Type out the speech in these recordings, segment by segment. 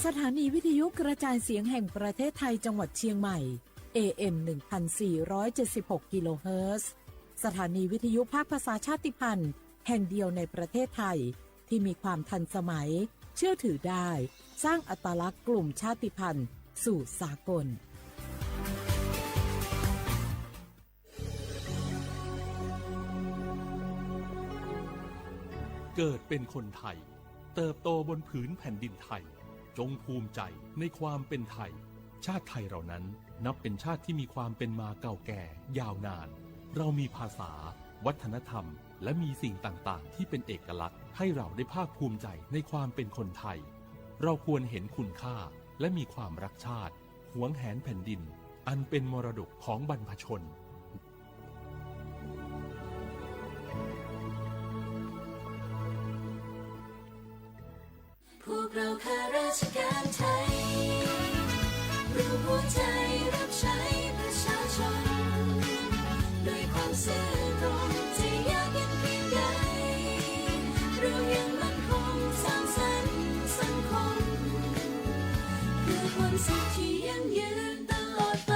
สถานีวิทยุกระจายเสียงแห่งประเทศไทยจังหวัดเชียงใหม่ AM 1476 กิโลเฮิรตซ์สถานีวิทยุภาคภาษาชาติพันธุ์แห่งเดียวในประเทศไทยที่มีความทันสมัยเชื่อถือได้สร้างอัตลักษณ์กลุ่มชาติพันธุ์สู่สากลเกิดเป็นคนไทยเติบโตบนผืนแผ่นดินไทยจงภูมิใจในความเป็นไทยชาติไทยเรานั้นนับเป็นชาติที่มีความเป็นมาเก่าแก่ยาวนานเรามีภาษาวัฒนธรรมและมีสิ่งต่างๆที่เป็นเอกลักษณ์ให้เราได้ภาคภูมิใจในความเป็นคนไทยเราควรเห็นคุณค่าและมีความรักชาติหวงแหนแผ่นดินอันเป็นมรดกของบรรพชนพวกเราข้าราชการไทยรู้หัวใจรับใช้ประชาชนด้วยความซื่อตรงจะยากเย็นเพียงใดเรายังมั่นคงสร้างสรรค์สังคมเพื่อความสุขที่ยั่งยืนตลอดไป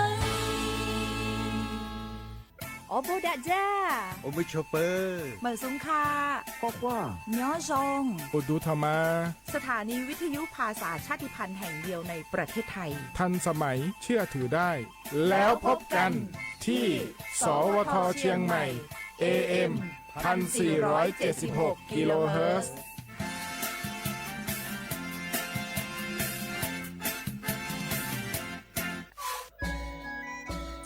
โอโบดะจ้าโอมิชเปอร์เหมือสุงคาปอกว่าย้อซงอุดูธรรมาสถานีวิทยุภาษาชาติพันธุ์แห่งเดียวในประเทศไทยทันสมัยเชื่อถือได้แล้วพบกันที่สวทเชียงใหม่ AM 1476 กิโลเฮิรตซ์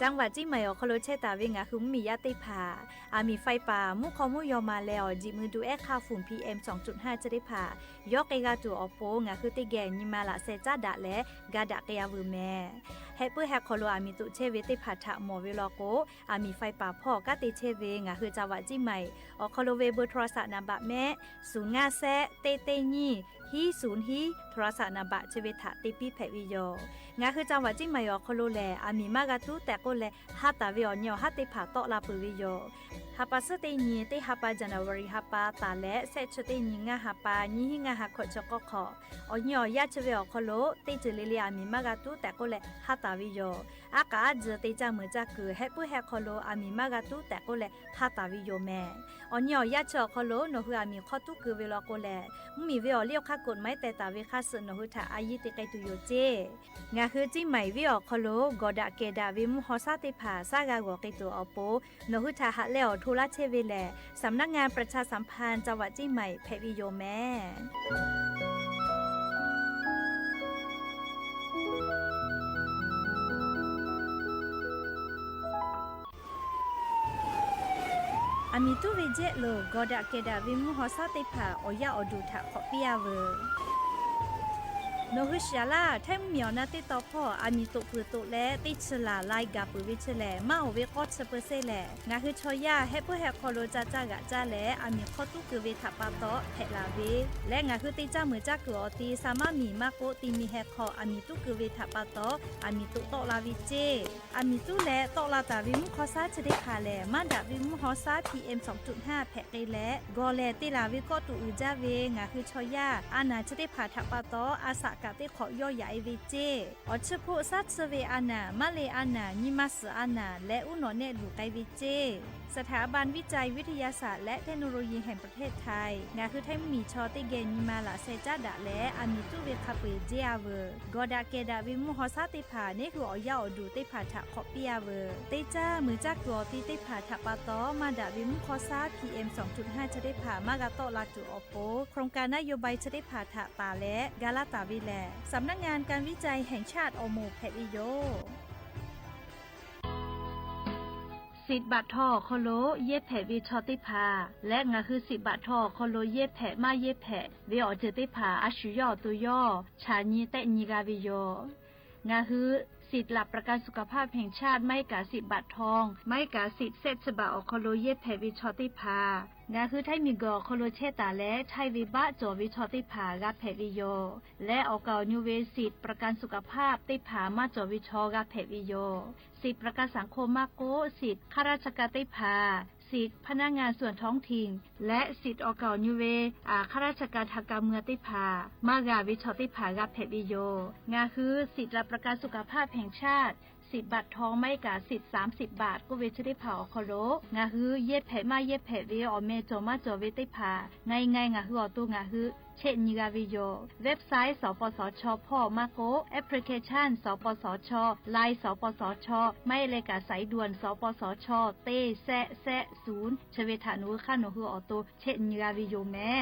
จังหวัดจิ๋มเหมยอคโลเชตาเวงาคือมียาติผาอามีไฟป่ามุขอมุยอมาแล้วจิมือดูแอค่าฝุ่น PM 2.5 จะได้ผายอกเกกาตัวอโปงาคือติแกนิมาละเซจาดะและกาดะเกยาวูแม่เฮเปแฮคโลอามีตุเชเวติผาทะหมอเวลโกอามีไฟป่าพ่อกะติเชเวงาคือจังหวัดจิ๋มเหมยอคโลเวเบอร์โทรศัพท์นำบะแม่050เตเตญีฮี0ฮีโทรศัพท์นำบะเชเวทะติปีแพวิโยงาคือจังหวัดจิ๋มเหมยอคโลแลอามีมากะตุแต่ก็แลฮัตตาเวอญอฮัตติผาตอลาปุวิโยฮัปปะสติญีติฮัปปะจันวารีฮัปปะตาและเซชติญีงาฮัปปะญีหิงาฮักขจกขอญอยะเชเวอคโลติจเลเลอามีมากะตุแต่ก็แลฮัตตาวิโยอากาจติจามจักคือเฮปุเฮคโลอามีมากะตุแต่ก็แลฮัตตาวิโยแม่อญอยะเชคโลโนฮือามีขอตุคือเวลโกแลมีเวอเลียวคักกฎไม้แต่ตาเวคัสโนฮืทาอายิติไกตุโยเจงาคือจิไหมเวอคโลกอดะเกดาวิมุฮอซาติผาซากากอกิตัวอโปโนหุทาหะเลอทุลาเชเวแลสำนักงานประชาสัมพันธ์จังหวัดจิ๋มใหม่เพวิโยแม่อามิตุเวเจโลกอดะเกดาวิมุฮอซาติผาโอยาอดูทะขอปิยาเวโนหุชยาลาแทมเมียวนาติตอพ่ออามีตุปือตุและติชลาไลกาปุวิชแลมาเวกอดสเปเซแลงาคือชอยาเฮปุเฮคอโลจาจากะจาแลอามีขอตุคือเวทะปาโตเทลาเวและงาคือติจามือจักออตีสามามีมาโกติมีเฮคออามีตุคือเวทะปาโตอามีตุโตลาวิเจอามีตุและโตลาตาวิมุคอซาจะได้คาแลมาดาวิมุฮอซา PM 2.5 แพกและกอแลติลาวิกอตุอุจาเวงาคือชอยาอานาจะได้ผาทะปาโตอาสกะติขอย่อยาไอเวเจอชโพซัตเซเวอานามาเลอานานิมัสอานาและอุโนเนลูไกเวเจสถาบันวิจัยวิทยาศาสตร์และเทคโนโลยีแห่งประเทศไทยงาคือไทยมีชอติเกนิมาลาเซจาดะและอามิตุเวคาเปเจอาเวกอดาเกดาวิมุฮอซาติผาเนคืออยาอดูติผาทะขอปิยาเวเตจ้ามือจักตัวติผาทะปาตอมาดาวิมุฮอซา PM 2.5 จะได้ผามากะโตลาจุอโปโครงการนโยบายจะได้ผาทะตาและกาลาตาวิแลสำนักงานการวิจัยแห่งชาติอโมแพวิโยสิบบาททอโคโลเย็บแผลวิชอติพาและงาคือ10 บาททอโคโลเย็บแผลมาเย็บแผลเวอเจติพาอาชุยอตัวย่อชาญีเตญิกาวิโยงาคือสิทธิ์หลับประกันสุขภาพแห่งชาติไม่กะ10 บาททองไม่กะสิทธิ์เซตฉบับอโคโลเย็บแผลวิชอติพางาคือไทยมีกอโคโลเชตาและไทยวิบะจอวิชอติผากับแผวิโยและออกเก่านิเวสิทธิ์ประกันสุขภาพติผามาจอวิชอกับแผวิโยสิทธิ์ประกันสังคมมาโกสิทธิ์ข้าราชการติผา สิทธิพนักงานส่วนท้องถิ่นและสิทธิออกเก่านิเวข้าราชการทางการเมืองติพามากาวิชอติพากับเพบิโยงาคือสิทธิรับประกันสุขภาพแห่งชาติสิทธิบัตรทองไม่กาสิทธิ30 บาทก็เวชติพาอคโรงาคือเย็ดแผลมาเย็ดแผลเวอเมโจมาโจเวติพาง่ายงาคืออตัวงาคือเช่นนิกาวิโยเว็บไซต์สปสชพ่อมาโกแอปพลิเคชันสปสชไลน์สปสชไม่เลยกาสายด่วนสปสชเต้แซะ0ชเวทานุค่าโนคือออตัวเช่นนิกาวิโยแม่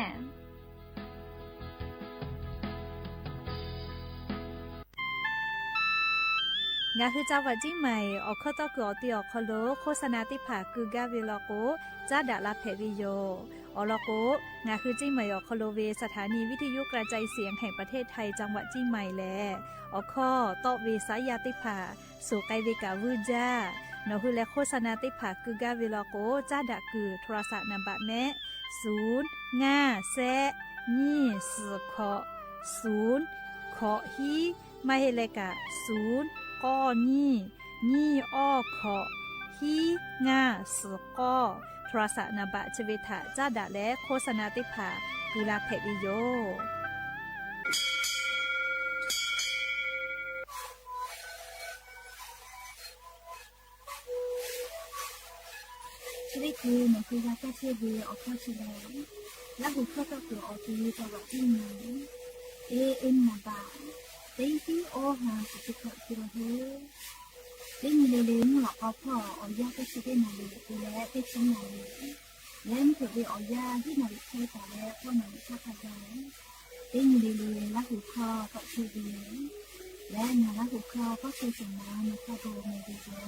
งาคือจังหวัดจิ้งใหม่ออกข้อต่อเกือตีออกคโลโฆษณาติผาคือกาเวลโกจ้าดาลาเพวิโยอลโกงาคือจิ้งใหม่ออกคโลเวสถานีวิทยุกระจายเสียงแห่งประเทศไทยจังหวัดจิ้งใหม่แลออกข้อต่อเวสายาติผาสู่ไกเวกาวืจ้านอคือและโฆษณาติผาคือกาเวลโกจ้าดาคือโทรศัพท์นัมบะแม่0 5 แซะนี่4ขอ0ขอฮีไม่เลกะ0ก้อนี่อ้อขอฮีง่าสก้อโทรศัพท์นบะชเวทะจ้าดะและโฆษณาติผากุลาเพวิโยชีวิตคือหนูคือยาแก้เชื้อเบื่อออกข้อชิลและหูเข้าตัวตัวออกตีจังหวัดที่ไหนAM มาบาเต็งที่โอหาสุขภาพคือเฮ้เต็งมีเลี้ยงหลอกเอาพ่อเอายาแก้เชื้อได้หน่อยดูแลได้ชิ้นหน่อยแล้วเกิดไปเอายาที่หน่อยใช้ต่อแล้วก็หน่อยชาขยายเต็งมีเลี้ยงและหูคอก็คือเลี้ยงและนาและหูคอก็คือสมานนะคะโดยในวิดีโอ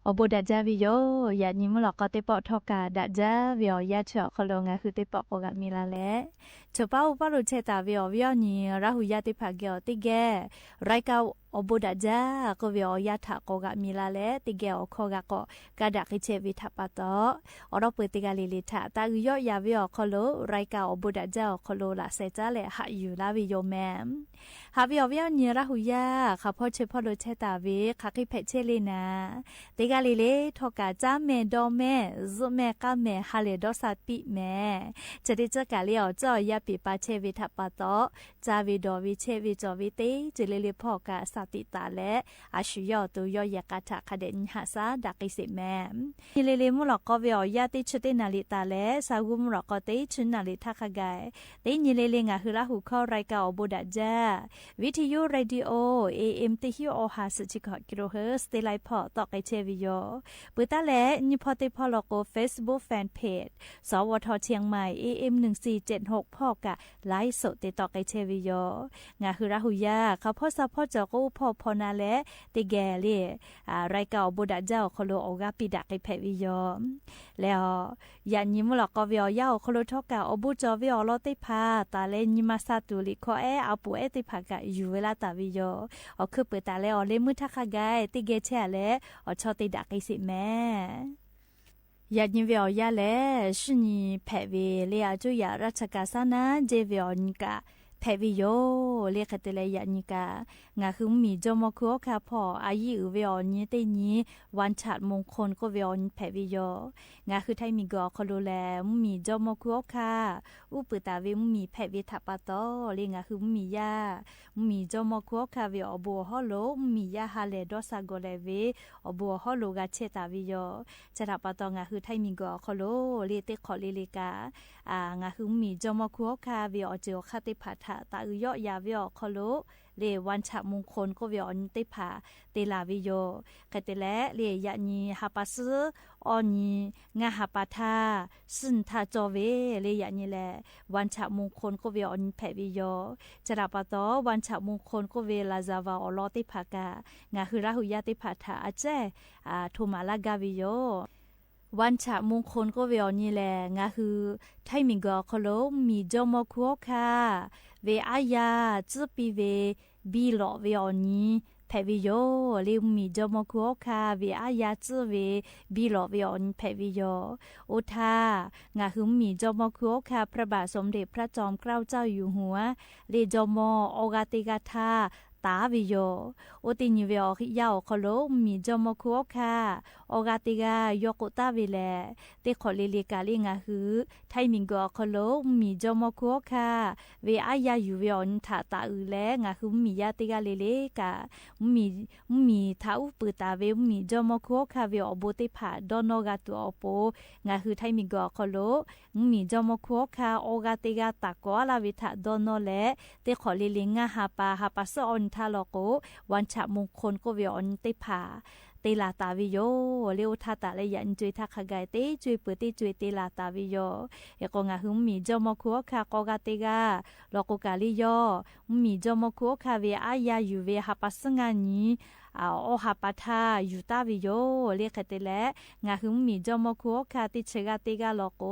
อโบดัจจาวิโยยานิมลอกก็เตปอทอกาดัจจาวิอยาเถอคโลงาคือเตปอโปกามีลาเลจป้าอุปารุเชตาวิอวิอนีราหุยาติภาเกอติแกไรกา บุดาจ้าก็วิอยาถาโกกะมีลาเลติเกอคอกะก็กะดักเชวิทัปะตออรอเปติกาลิลิทาตากุยอยาวิอคโลไรกาอบุดาจ้าคโลละเซจ้าเลหะอยู่ลาวิโยแมมหาวิอวิอเนียระหุยาข้าพ่อเชพ่อโลเชตาวิข้าคิเพเชลีนาติกาลิเลทอกาจ้าเมดอเมซุเมกาเมฮาเลดอสาปิเมจะได้จะกาเลียวจ้อยาปิปาเชวิทัปะตอจาวิดอวิเชวิจอวิเตจิเลเลพ่อกาสติตาและอาชุยอตัวยอยากาถาคเดนหาซาดักอิสิแมนิเลเลมุลก็วิอยาติชตินาลิตาและสากุมุลก็เตชุนาลิทักไกเตนิเลเลงาฮืลาหูเข้ารายกาอบุดาจาวิทยุเรดิโอ AM ติฮิโอฮาสจิกอกิโลเฮิร์สเตไลพอตอกไอเชวิโยปุตตาและนิพอติพอลโก Facebook Fan Page สวทเชียงใหม่ AM 1476พ่อกะไลฟ์สดติดต่อไอเชวิโยงาฮืลาหูยาเขาพ่อซัพพอร์ตจกูพ่อพอนาและติแกเลรายกาอบุดาเจ้าคโลโอกาปิดักไอเพวิโยแล้วยันยิมลก็วิอยาคโลทอกาอบุจอวิอลอติพาตาเลนิมาซาตุลิขออาปูเอติพากะอยู่เวลาตาวิโยอคือเปิดตาเลอเลมุทักไกติเกเชและอชอติดักไอสิแม่ยานิเวียยาเลชุนีแพเวเลียจุยาราชกาสนาเจเวียนิกาแพวิโยเรียกแต่เลยยานิกางาคือมีจอมคัวคาพออายุเวียนี้เตนี้วันฉัดมงคลก็เวียนแพวิโยงาคือไทยมีกอคโลแลมีจอมคัวคาอุปตาเวมีแพวิทัปตอเรียงาคือมียามีจอมคัวคาเวียอบัวฮอโลมียาฮาเลดอสาโกเลเวอบัวฮอโลกาเชตาวิโยจะทัปตองาคือไทยมีกอคโลเรเตขอเลเลกางาคือมีจอมคัวคาเวียอเจอคาติพัทตาอุยอยาเวียคโลเลวันฉะมงคลก็เวียนติผาเตลาวิโยกะเตและเลยะนีฮาปัสออนีงาฮาปาทาซึนทาจอเวเลยะนีแลวันฉะมงคลก็เวียนแผวิโยจราปะตอวันฉะมงคลก็เวลาซาวาอลอติผากางาฮืราหุยาติผาทาอาเจโทมาลากาวิโยวันฉะมงคลก็เวียนี่แหละงาคือไทยมิงกอคโลมีจอมคัวคาเวอายาจืปีเวบีหลอเวียนี้แพวิโยเลมีจอมคัวคาเวอายาจืเวบีหลอเวียนแพวิโยโอทางาคือมีจอมคัวคาพระบาทสมเด็จพระจอมเกล้าเจ้าอยู่หัวเลจอมโอกาติกาทาตาวิโยโอตินิเวอยาคโลมีจอมคัวคาโอกาติกายกตาวิเลเตขอลิลิกาลิงาฮือไทยมิงกอคโลมีจอมคัวคาเวอายาอยู่เวียนถาตาอือแลงาฮือมียาติกาเลเลกามีทาอุปตาเวมีจอมคัวคาเวอโบติผาดอนอกาตัวอโปงาฮือไทยมิงกอคโลมีจอมคัวคาโอกาติกาตากอลาวิทาดอนอแลเตขอลิลิงาฮาปาซอนทาโลโกวันฉะมงคลก็เวียนติผาเตลาตาวิโยเลวทาตาเลยยันจุยทักขกายเตจุยเปติจุยเตลาตาวิโยเอกงาหุมมีจอมคัวคากอกาเตกาโลกกาลิโยมีจอมคัวคาเวอายาอยู่เวหาปัสงานีโอหาปาทาอยู่ตาวิโยเรียกเตและงาหุมมีจอมคัวคาติเชกาเตกาโลโก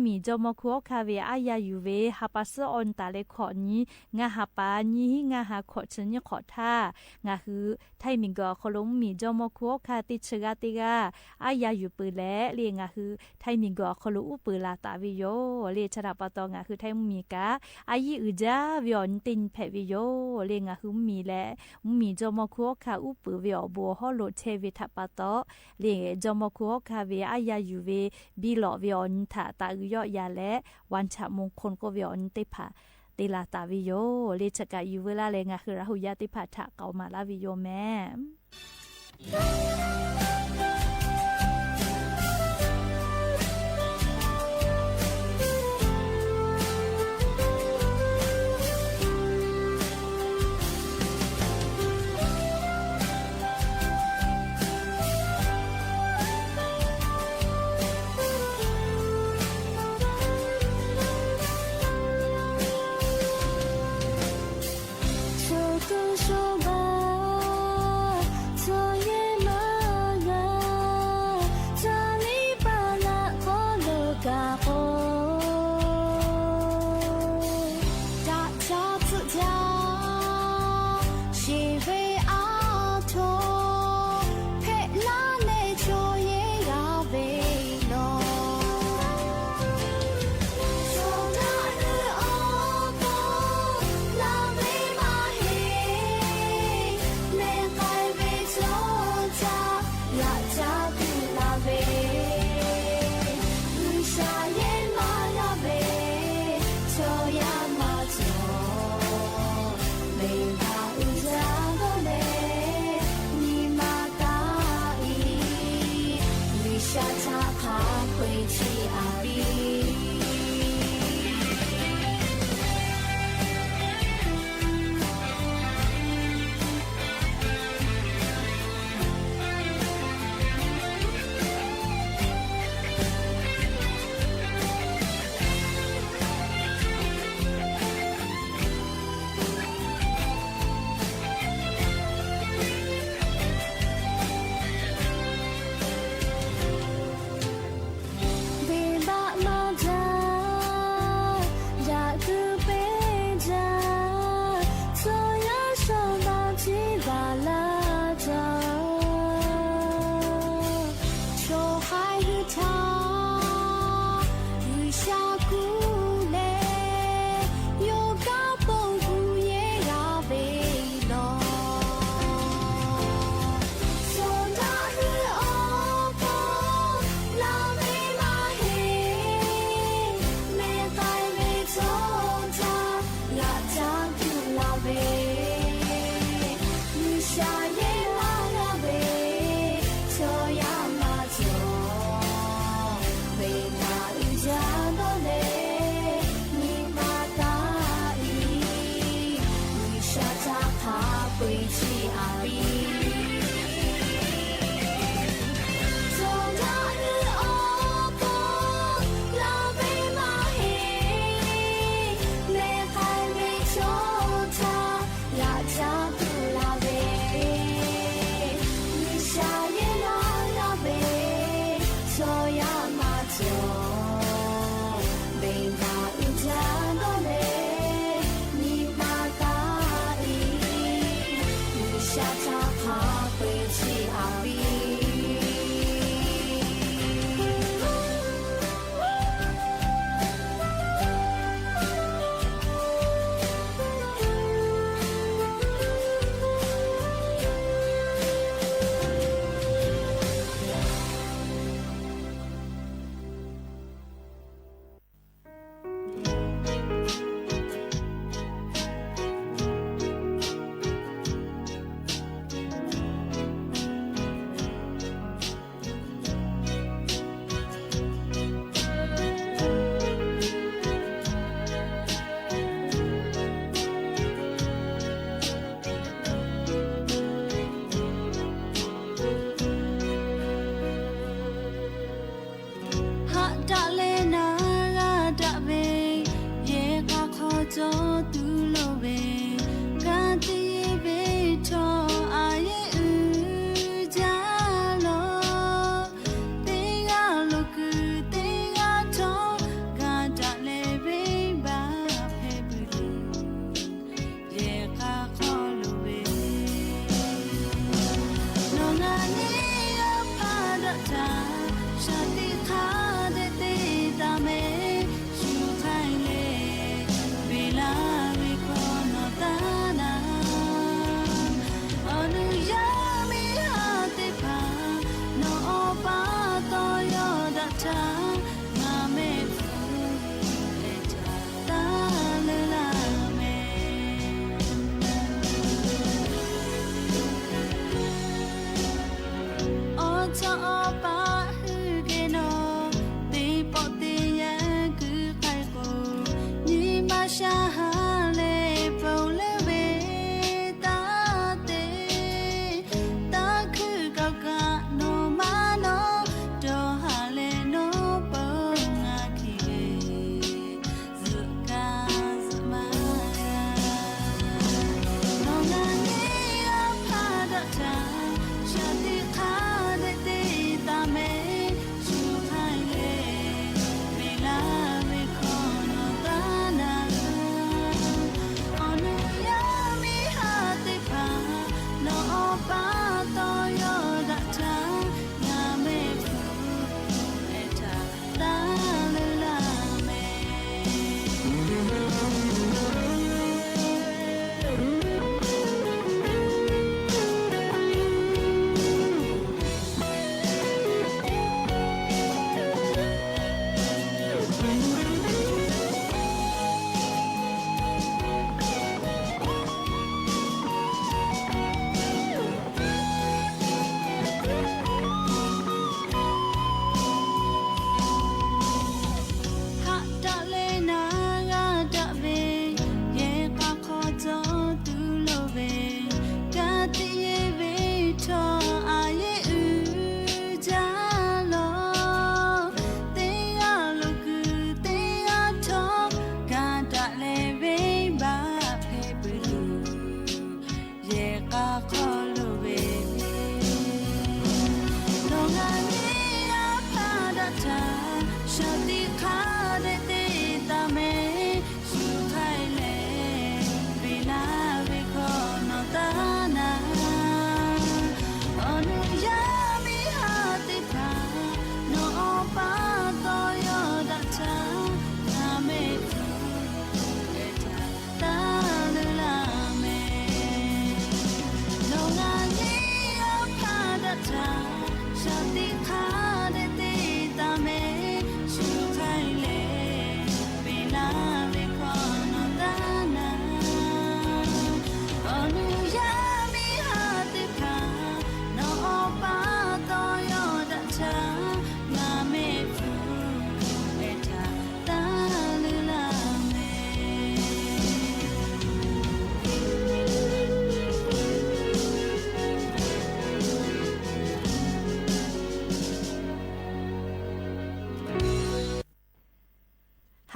มีจอมคัวคาเวอายาอยู่เวหาปัสออนตาเลขอนี้งาหาปานี้งาหาขอชนยขอท่างาฮือไทยมิงกอคลมมีจอมคัวคาติเชกาเตกาอายาอยู่ปืนและเรียงาฮือไทยมิงกอคลุอุปืลาตาวิโยเรียชราปตองาคือไทยมีกาอายีอืจาวิอนตินแผวิโยเรียงาฮือมีและมีจอมคัวคาอุปือวิอบัวฮอโลเชวิทัปตอเรียงจอมคัวคาเวอายาอยู่เวบีหลอวิอนถาตาอุยอยาและวันฉะมงคลก็วิอนติผาเตลาตาวิโยเลชกาอยู่เวลาเลงาคือราหุยาติผาถะเกามาลาวิโยแม่说吧，昨夜梦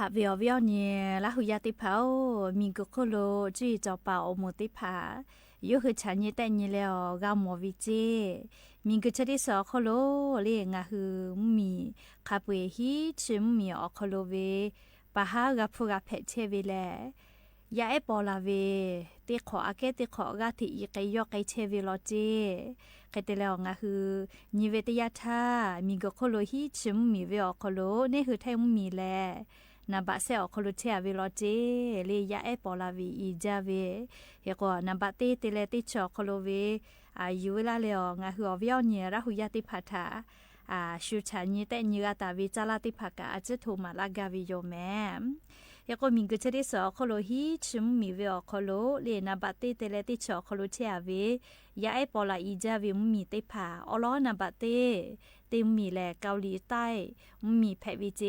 หาเวียวเวียวเนี่ยละหุยาติเผามีกุโคโลจุยจอป่าอโมติผายูคือฉันยี่แต่ยี่แล้วกาหมอวิเจมีกุชดิสอโคโลเรียงาคือมีคาเปฮีชิมมีอโคโลเวปะฮากาพูกาเพเชเวแลยาเอปอลาเวติขออาเกติขอกาติอีกยอกไกเชเวลอเจใครแต่แล้วงาคือนิเวตยาธามีกุโคโลฮีชิมมีเวอโคโลนี่คือไทยมีแลนาบะเซอคลุเชอวิโลเจเลยาเอปอลาวีอีจาเวเฮก็นาบะเตเตเลติชอคโลเวอายุเวลาเลองาหัวเวียวเนระหุยาติพัทาชูชานีแต่เนื้อตาวิจาลาติพักอาจจะถูกมาลากาวิโยแม่ยก็มีกุชดิสอคโลฮีชิมมีเวอคโลเลนาบะเตเตเลติชอคโลเชอเวยาเอปอลาอีจาเวมีเตผาอลอนาบะเตเต็มมีแลเกาหลีใต้มีแพวิเจ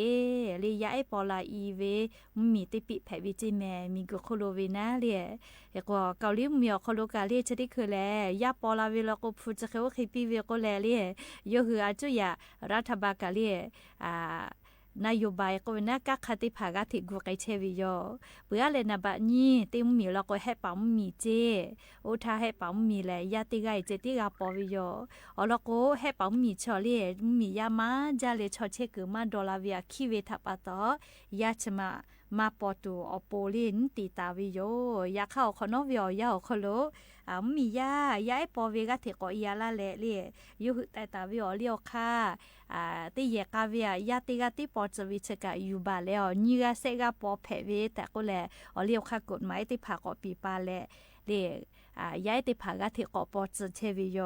เลยยาไอปอลาอีเวมีติปิแพวิเจแม่มีกุโคโลเวนะเลยแล้วก็เกาหลีมีอโคโลกาเลยจะได้คือแลยาปอลาเวลก็พูดจะเขาว่าเคปีเวก็แลเลยยกคืออาจุยารัฐบาลกาเลยนโยบายก็น่ากักขัดที่ผากที่กูไกเชวิโยเพื่อเลยนะบัดนี้ที่มีเราก็ให้ปั๊มมีเจโอถ้าให้ปั๊มมีแหละยาติไกเจติกาปอวิโยอ๋อเราก็ให้ปั๊มมีชอเล่มียามาจาเลชอเชกมาดอลลาร์เวียคิเวทับปะต่อยาชมาปอตูอโปลินตีตาวิโยยาเข้าขนอวิโอยาขโลมียาไอปอเวกาเทก็ยาละเละเลยยูหุแต่ตาวิโอเลียวค่ะติเยกาเวียยาติกาติปอจวิชกาอยู่บาแล้วนี่ก็เซกาปอเพเวแต่ก็แลเลียวค่ะกฎหมายติผากอปีปาแลยาติผากาเทก็ปอจเชวิโย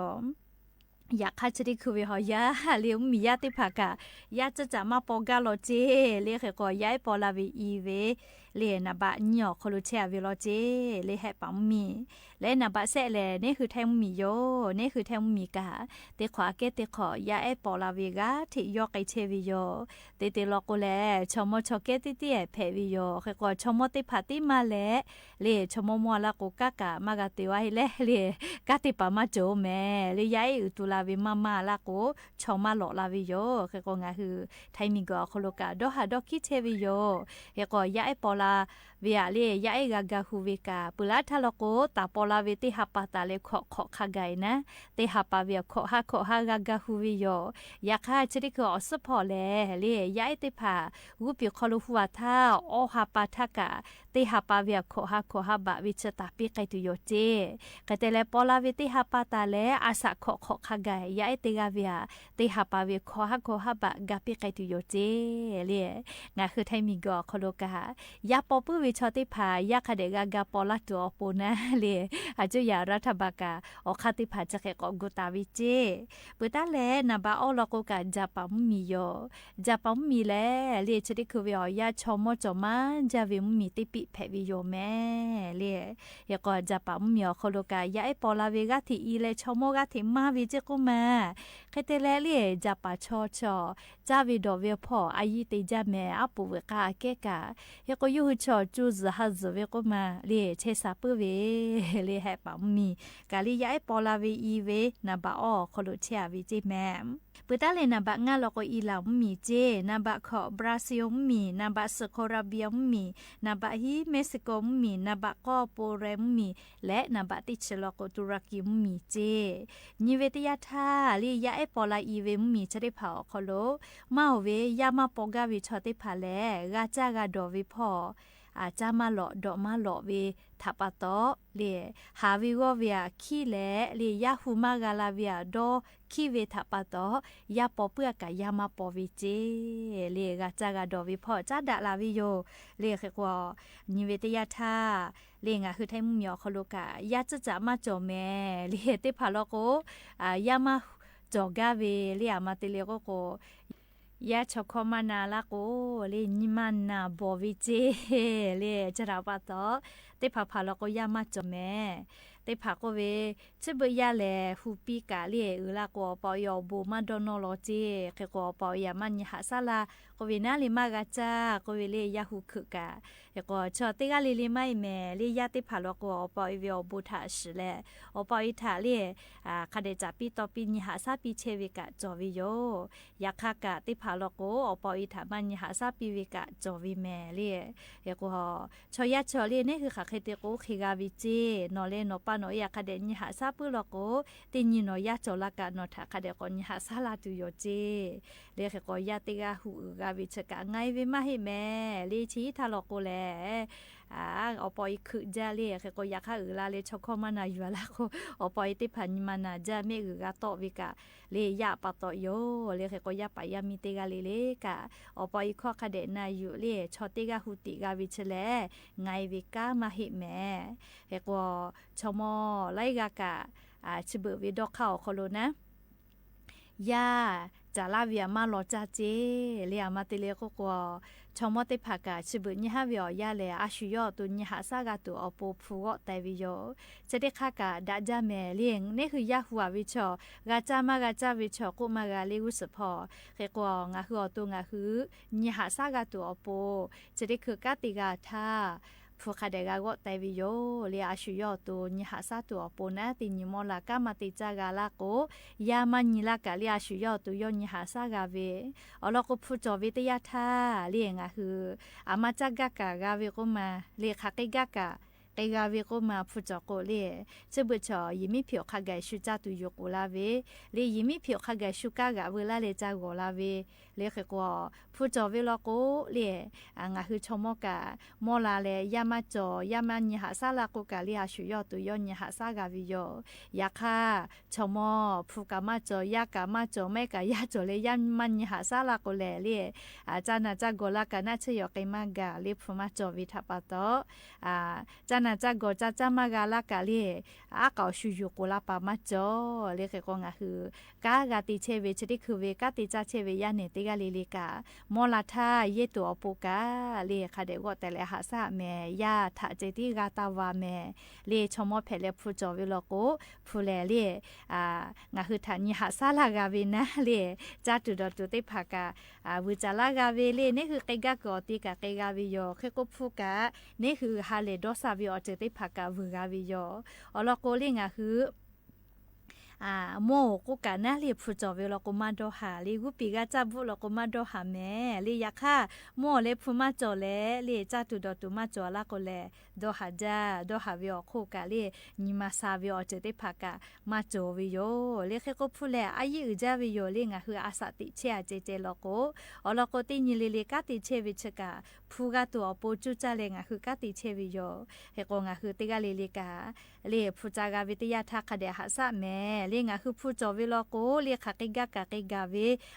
อยากคัดดิคือวิหอยาเลี้ยวมียาติผากายาจะมาปอกาโลเจเลี้ยก็ย้ายปอลาวีอีเวเลียนาบะหยอกคลุเชวิโลเจเลี้ยให้ปั๊มมีและนาบะเสเลนี่คือแทงมีโยนี่คือแทงมีกาเตขวาเกเตขอยาไอปอลาวีกาที่ยอกไอเชวิโยเตลอกแลชมชอเกติเตเพวิโยก็ชมติพัติมาแลเลี้ยชมมัวลาโกกากามากาติวาเล่เลี้ยกาติปามาโจแม่เลี้ยยายอุตุลาวิมาลาโกชอมาหลอลาวิโยก็งาคือไทมิกอโคโลกาดอหาดอคิเชวิโยก็ยาไอปอลาเวียเลียไอกากาฮูเวกาปุลาทาลโกตาปอลาเวติฮัปปาตาเลขอขะไกนะเตฮัปปาเวียขอฮากากาฮูเวโยยาคาชริกอสพอแลเลียยาไอติพาวูปิคอลูฟัวทาอฮัปปาทากาเตฮัปปาเวียขอฮาบะวิชตาปิไกตุโยเจกะเตเลปอลาเวติฮัปปาตาเลอาสะขอขะไกยาไอติกาเวียเตฮัปปาเวียขอฮาบะกาปิไกตุโยเจเลียงาคือไทมิกอโคโลกายาปอปุวิชอติพายาคเดกากาปอลาตัวปูนะเลอาจุยารัฐบากาอคติพาจะแกกกุตาวิเจปุตาเลนาบาอลโกกาจาปัมมีโยจาปัมมีเลเลชดิคือวิอยาชอมจอมาจาวิมมีติปิเพวิโยแม่เลยก็จาปัมมีอโคโลกายาไอปอลาเวกาติอีเลชอมกาติมาวิเจกุมาเคเตเลเลจาปาชอจาวิโดเวพออายิติจาแม่อปุเวกาเกกายก็ยูชอจูซฮัซเวก็มาเลเชซาปุเวเลแฮปามีกาลิยาไอปอลาเวอีเวนาบาออโคโลเชียวิจิแมมปุตาเลนาบะงาลอกอีลามีเจนาบะขอบราซิลมีนาบะสโคราเบียมีนาบะฮิเม็กซิโกมีนาบะกอโปเรมมีและนาบะติชลอกตุรกีมีเจนิเวตยาธาลียาไอปอลาอีเวมีชะได้เผาโคโลมาเวยามาปอกาวิชอติพาแลกาจากาดอวิพออาจามาหลอดอกมาหลอเวทับปะตอเลหาวิโกเวียขี้แลเลยาฮูมากาลาเวียดอขี้เวทับปะตอยาปอเปือกายามาปอวิเจเลกาจากาดอวิพอจาดาลาวิโยเลคือว่านิเวตยาธาเลงาคือไทมุมยอคโลกายาจะมาจอแม่เลติพาลโกยามาจอกาเวเลอามาติเลโกโกยาชอคอมานาลาโกเลนิมันนาบอวิเจเลจราปะตอเตพาพาลโกยามาจอแม่ ติผาก็เวจะเบยาแลฮูปีกาเลียละก็ปอยอบูมาดอนโลจีเคก็ปอยามันยหาซาลาก็เวนาลิมากาจาก็เวเลยยาฮูคือกาก็ชอติกาลิลิไม่แม่เลยยาติผาลก็ปอยเวอบูทาสิแลอปอยทาเลียคาเดจาปีตอปียหาซาปีเชวิกาจอวิโยยาคากาติผาลก็อปอยทามันยหาซาปีวิกาจอวิแม่เลียก็ชอยาชอเลียนี่คือขาเคติโกคิกาวิจีนอเลนอปานอยาคาเดยหาซาปุลก็ติญินอยาจอลากานอทาคาเดก็ยหาซาลาตุโยจีเลียก็ยาติกาหูกาวิชกะไงเวมาให้แม่ลีชีทาลก็แลอปอยคือจาเลียก็อยากให้ลาเลชอคอมานาอยู่ละก็อปอยติพันมานาจาเมกาโตวิกาเลยยาปะโตโยเลยก็อยากไปยามิเตกาเลกะอปอยข้อคาเดนาอยู่เลยชอติกาหุติกาวิชแลไงวิกามาให้แม่ก็ชมอไลกากะชิเบวิดอกเข้าโคโลนะยาจาลาเวียมาลอจาเจเลียมาติเลก็กว่าชมอติภากาชิบุญฮาเวียยาเลอาชุยอตุญหาซากาตุอปฟูกไตวิโยจะได้ข้ากาดาจาเมเลียงนี่คือยาหัววิชอกาจามากาจาวิชอกุมากาลิกุสพอเกกว่างาคืออตุงาคือญหาซากาตุอปจะได้คือกาติกาทาพวกเขาเด็กก็ไตวิโยเลียอาชุยอตุญหาซาตุอปนะติญมอลากามาติจากาลาโกยามันญิลากาเลียอาชุยอตุยญหาซากาเวอลก็พูดจวิทยาทาเลียงาคืออามาจากกากาเวก็มาเลียคักกากาไกกาเวก็มาพูดจโกเลียจะบุชอยิมิเพียวขากาชุจาตุยกโอลาเวเลียยิมิเพียวขากาชุกากาเวลาเลจากโอลาเวเลียก็พูดจวิลโกเลียงาคือชมกามอลาเลยามาจอยามันยหาซาลาโกกาเลียชุยอตุยญหาซากาวิโยยาคาชมอพูกามาจอยากามาจอแม่กายาจเลยยามันยหาซาลาโกเลเลียจานาจากโกลากานาชยกมากาเลียพูมาจอวิทัปโตจานาจากโกจาจามากาลากาเลียอากาชุยโกลาปามาจอเลียก็งาคือกากาติเชเวชดิคือเวกาติจาเชเวยาเนติกาลิลิกามอลาทาเยตัวปุกาเลียคาเดวแต่ละหาซาแม่ยาทะเจติกาตาวาแม่เลียชมอเพเลพูจอวิโลโกพูเลเลียงาคือทานิหาซาลากาเวนะเลียจาตุดตุติภากาวิจาลากาเวเลียนี่คือไกกากอติกาไกกาวิโยเคกพูกานี่คือฮาเลดอซาวิโอเจติภากาวิกาวิโยอลโกลิงาคือโมกุกานาลีพูจอเวลกุมาโดหาลีกุปีกาจับบุลกุมาโดหาแม่ลียาค่ะโมเลพูมาจอเลลีจัตุดตุมาจอลาโกเลโดหาจาโดหาวิโอคุกาลีนิมาซาวิโอเจติภากามาจอวิโยลีเคก็พูเลอายุจาวิโยลีงาคืออาสติเชอาเจเจโลโกอลโกติญิลีกาติเชวิชกาพูกาตัวปูจุจาเลงาคือกาติเชวิโยเฮโกงาคือติกาลีกาลีพูจากาวิทยาทักคเดหาซาแม่เลียงคือผู้จอวิโลโกเลียคักกากากกาเว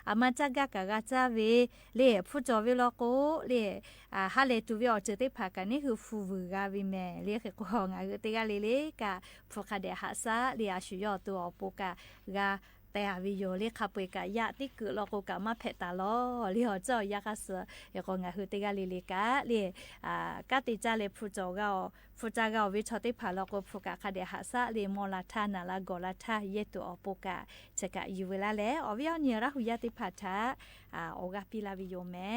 อามาจากกากาจาเวเลียผู้จอวิโลโกเลียฮาเลตุวิอเจติภากันนี่คือฟูวกาวิแม่เลียคือของงาคือติกาลีกาผู้คาเดหาซาเลียชุยอตัวปุกากาแต่วิโยเลียขับไปกะยะที่เกิดเราก็กะมาเพตาลอเลียเจ้ายากาเสือยก็งาคือติกาลีกาเลียกาติจาเลผู้จอเกาผู้จากาวิชติภาเราก็ผู้กะคาเดหาซาเลียมอลาทานาลากอลาทาเยตุอปุกะจะกะอยู่เวลาแล้วอวิยเนียระหุยติภาทาโอกาปิลาวิโยแม่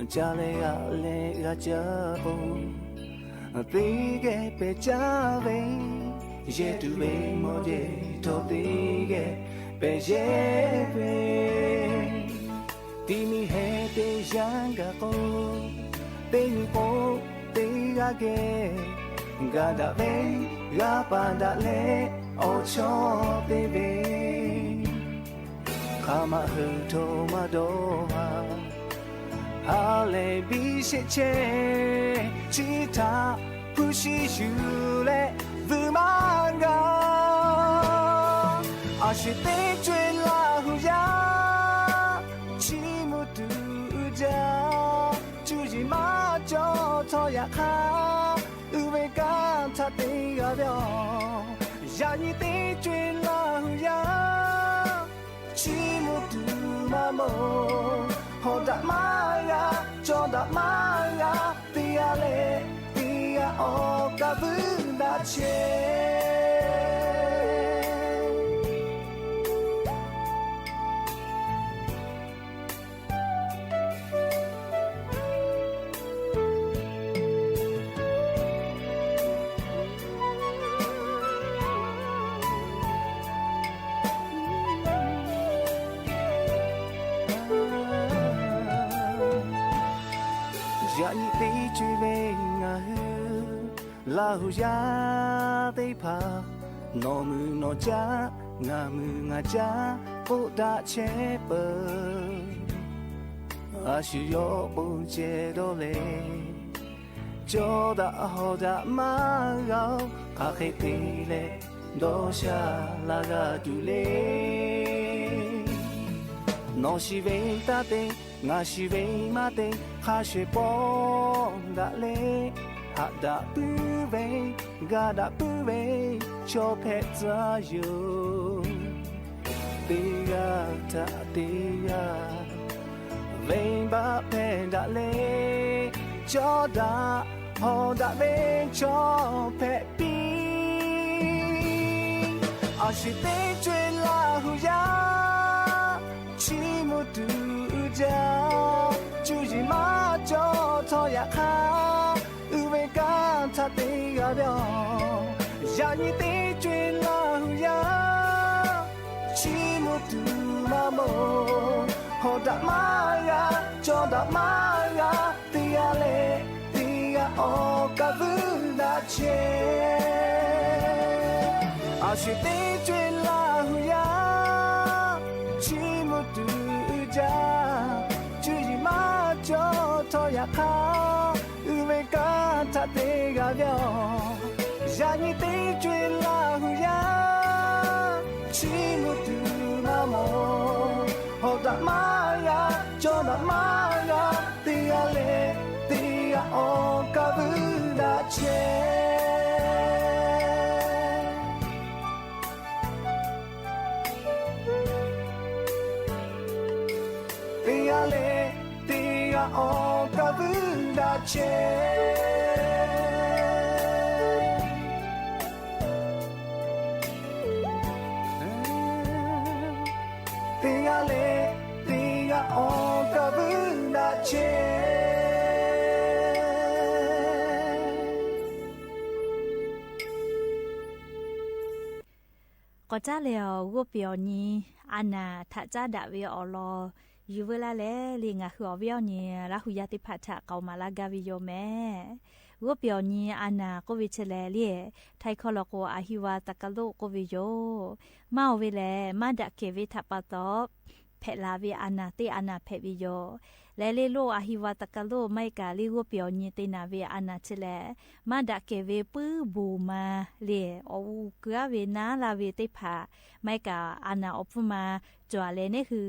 家里啊里个家不，比个别家为，也都为么的头比个别也为，地米还得养个狗，得你狗得个给，个达为个班达嘞，哦错得为，卡马和托马多哈。哈雷比些切，其他不是有嘞不忙个，而是得追拉胡呀，起木度着，注意马就操呀卡，有为干他得个了，让你得追拉胡呀，起木度马么。好的妈呀，做的妈呀，比亚嘞，比亚哦，噶不打切。让你得追为我老呀得怕，诺木诺家，我木我家不打切不，阿需要不接到嘞，就打好打马高，卡黑地嘞，多下拉个杜嘞，诺西为大的。我是为嘛的，还是帮得嘞？ ดาปูเวกาดาปูเวชอเพจายูตีกาตาตีกาเวบาเพดาเลจอดาพอดาเวชอเพปีอาชิเตจวยลาหูยาชิมุตูจาจูจิมาจอทอยาคาอุเวกาทาติกาเดียวยาญิเตจวยลาหูยาชิมุตูมาโมฮอดามายาจอดามายาติยาเลติยาโอกาบุดาเชอาชิเตจวยลาหูยาชิมุตูจาจูจิมาจอทอยาคาอุเวกาทาเตกาเดียวยาญิเตจวยลาหูยาชิมุตูมาโมฮอดามายาจอดามายาติยาเลติยาโอกาบุดาเชโอกาบุดาเชติยาเลติยาโอกาบุดาเชก็จ้าแล้ววัวเปียวนี้อันน่ะถ้าจ้าดาเวอลออยู่เวลาแลลิงอ่ะคือเวียวเนี่ยละหุยาติพัชะเกามาลากาวิโยแม่วัวเปียวนี้อันน่ะก็วิเชลเลียไทยคอลโกอาฮิวาตะกะโลก็วิโยมาเวแลมาดะเควิทัปปะตอบเพลาวิอันน่ะติอันน่ะเพวิโยและเลโลอาฮิวาตะกะโลไม่กาลิวัวเปียวนี้ตินาเวอันน่ะเชลมาดะเคเวปื้อบูมาเลโอเกลือเวนาลาเวติผาไม่กาอันน่ะอพุมาจวเลนี่คือ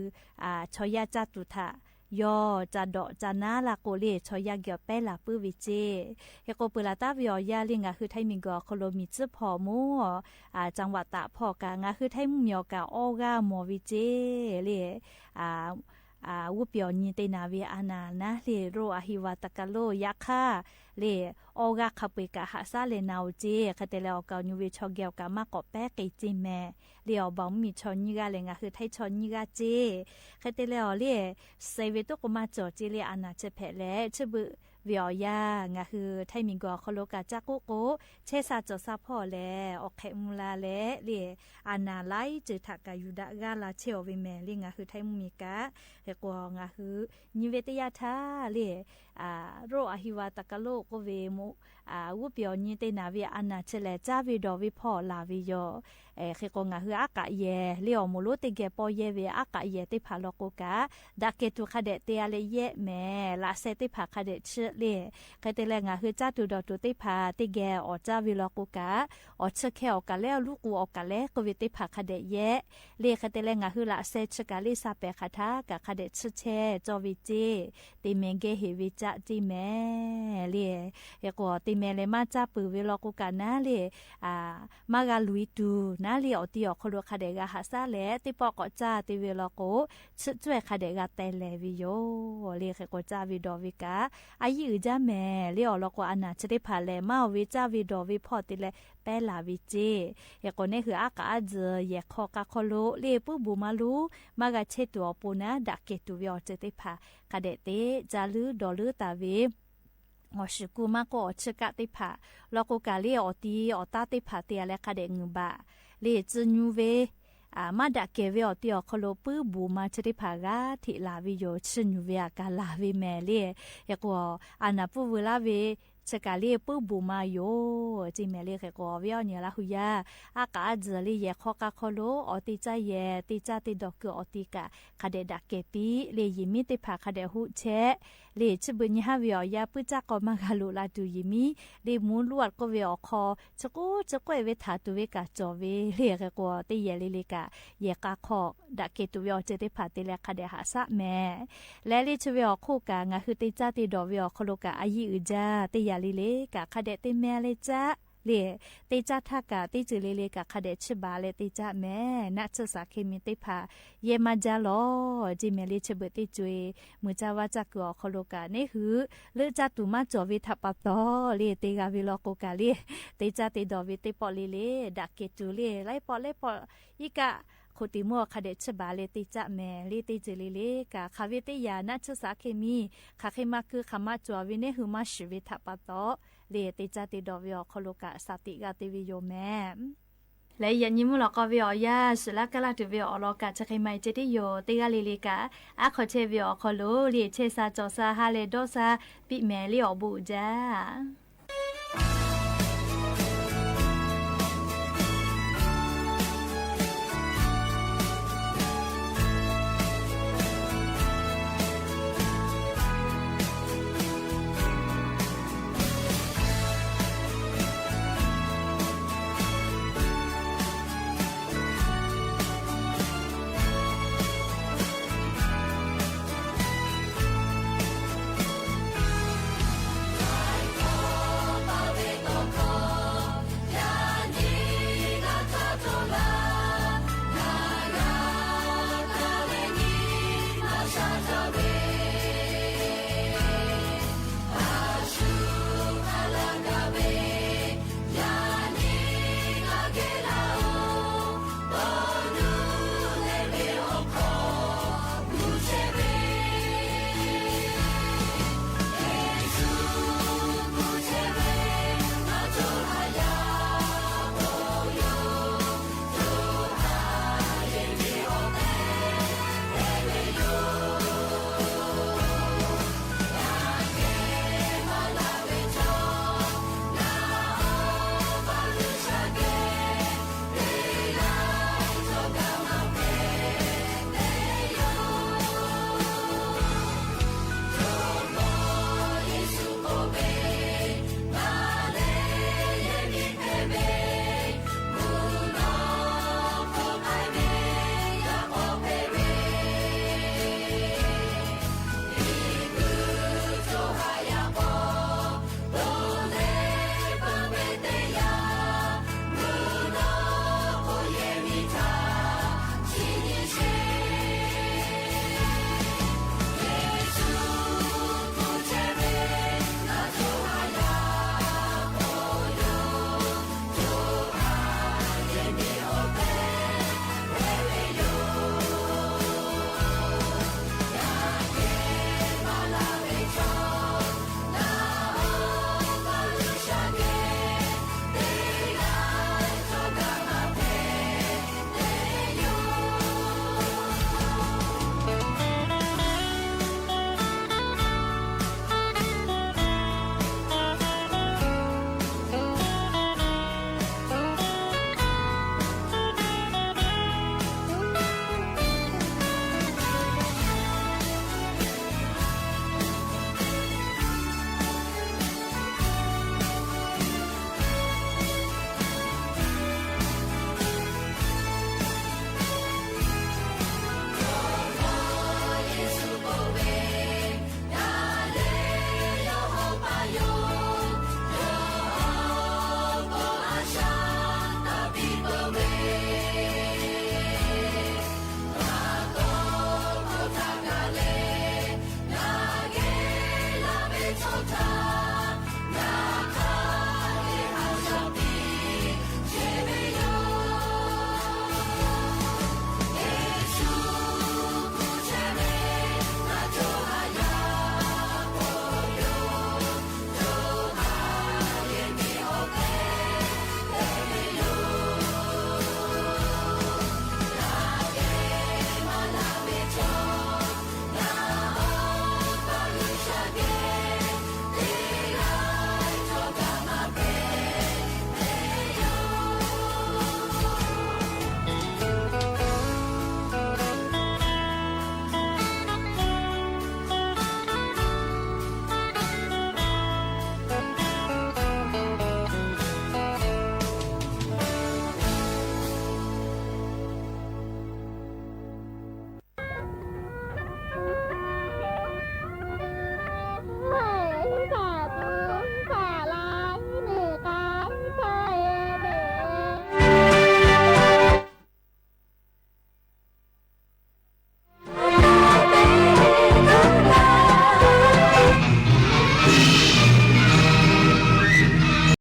ชอยาจาตุทะยอจาดอจานาลาโกเลชอยาเกียวเปลาปื้อวิเจเฮโกปุลาตาวิอยาลิงาคือไทยมิงกอโคโลมิซึพอมูจังหวัดตะพอกางาคือไทยมุมยอกาออกามอวิเจเลวุเปียวนีเตนาเวอานานะเลโรอหิวาตะกะโลยักค่ะเลออกาคาเปกะหาซาเลนาวเจคาเตเลอเกานูเวชอเกียวกามากอแปะเกจิแม่เลอบ่มีชอนยิกาเลงาคือไทยชอนยิกาเจคาเตเลอเลเซเวโตกมาจอเจเลอานาเจเพเลชบึเวียยางาคือไทยมิงกอโคโลกาจักโกเชซาจอซาพ่อแลออกไขมุลาแลเลอานาไลจือถักกายูดะกาลาเชอเวแมเลงาคือไทยมุมิกาเฮกวงาคือนิเวตยาทาเลโรอหิวาตะกะโลโกเวมุวุเปียวนีเตนาเวอานาเชเลจาเวดอวิพ่อลาวิโยเฮกงาคืออากะเยเลอมุโลเตเกปอเยเวอากะเยติพาโลโกกาดาเกตุคาเดเตอาเลเยแมลาเซติพาคาเดเชเลกะเตแลงาคือจาตุดอตุติพาติแกอจาวิโลโกกาอเชเคออกะแล้วลูกออกะแลกวิติพาคาเดเยเลกะเตแลงาคือลาเซชกะลิซาเปคาทากะคาเดเชเชจอวิเจติเมเกเฮวิจาจิแมเลยกอติเมเลมาจาปือวิโลโกกานาเลมากาลุยตูนาเลอติอโคโลคาเดกาหาซาเลติปอกอจาติวิโลโกชจวยคาเดกาเตเลวิโยเลเขกอจาวิดอวิกาอายิอืจาแมเลอโลโกอานาชติพาเลมาวิจาวิดอวิพอติเลเปลาวิเจยกอเนคืออากาเจเยคอกาโคโลเลปุบูมาลูมากาเชตัวปูนะดักเกตุวิอเจติพาคาเดเตจาลือดอลือตาเวอชิกูมาก็ชกะติผาแล้วก็กาเลอตีอตาติผาเตียและคาเดงบะเลจนูเวมาดะเกเวอติอคโลปื้อบูมาชติผากาทิลาวิโยชนูเวกาลาวิแมเลยกว่าอานาปุเวลาเวชกาเลปื้อบูมาโยจิแมเลกว่าเวียเนี่ยละหุยาอากาเจลีเยคอกาโคโลอติจาเยติจาติดอกอติกะคาเดดะเกปีเลยิมิติผาคาเดหุเชเลชบุญฮาวิอยาปุจักก็มากาลุลาตุยิมิเลมูลวดก็เวอคอชกูจะกวยเวทาตุเวกาจอเวเลกกว่าติเยลิลิกะเยกาคอกดะเกตุเวอเจติผาติเลคาเดหาสะแมและเลชเวอคู่กางาคือติจาติดอเวอคโลกะอายิอืจาติยา ลีเลกะคาเดติแม่เลยจ้าเลเตจ้าทากะเตจือเลกะคาเดชบาเลเตจ้าแม่นักศึกษาเคมีเตพาเยมาจาลอจิเมลิเชเบติจวยมือจาวาจักอคโลกะนี่หือเลจ้าตุมาจอวิทัปตอเลเตกาวิลโกกะเลเตจ้าเตดอวิเตปอลีเลดักเกจูเลไลปออีกะโคติมัวคาเดชบาเลติจะแม่เลติจเลกะคาเวติยานัชสาเคมีคาเคมาคือคำมาจววิเนหือมาชีวิตทัปตอเลติจะติดอวิอคโลกะสติกาติวิโยแม่และยันยิมุลก็วิอยาสุลกะลาติวิออลกะจะเคมาเจติโยติกาลีลิกะอะขอเชวิอคโลเลเชซาจอซาฮาเลโดซาปิแมลิออบูจา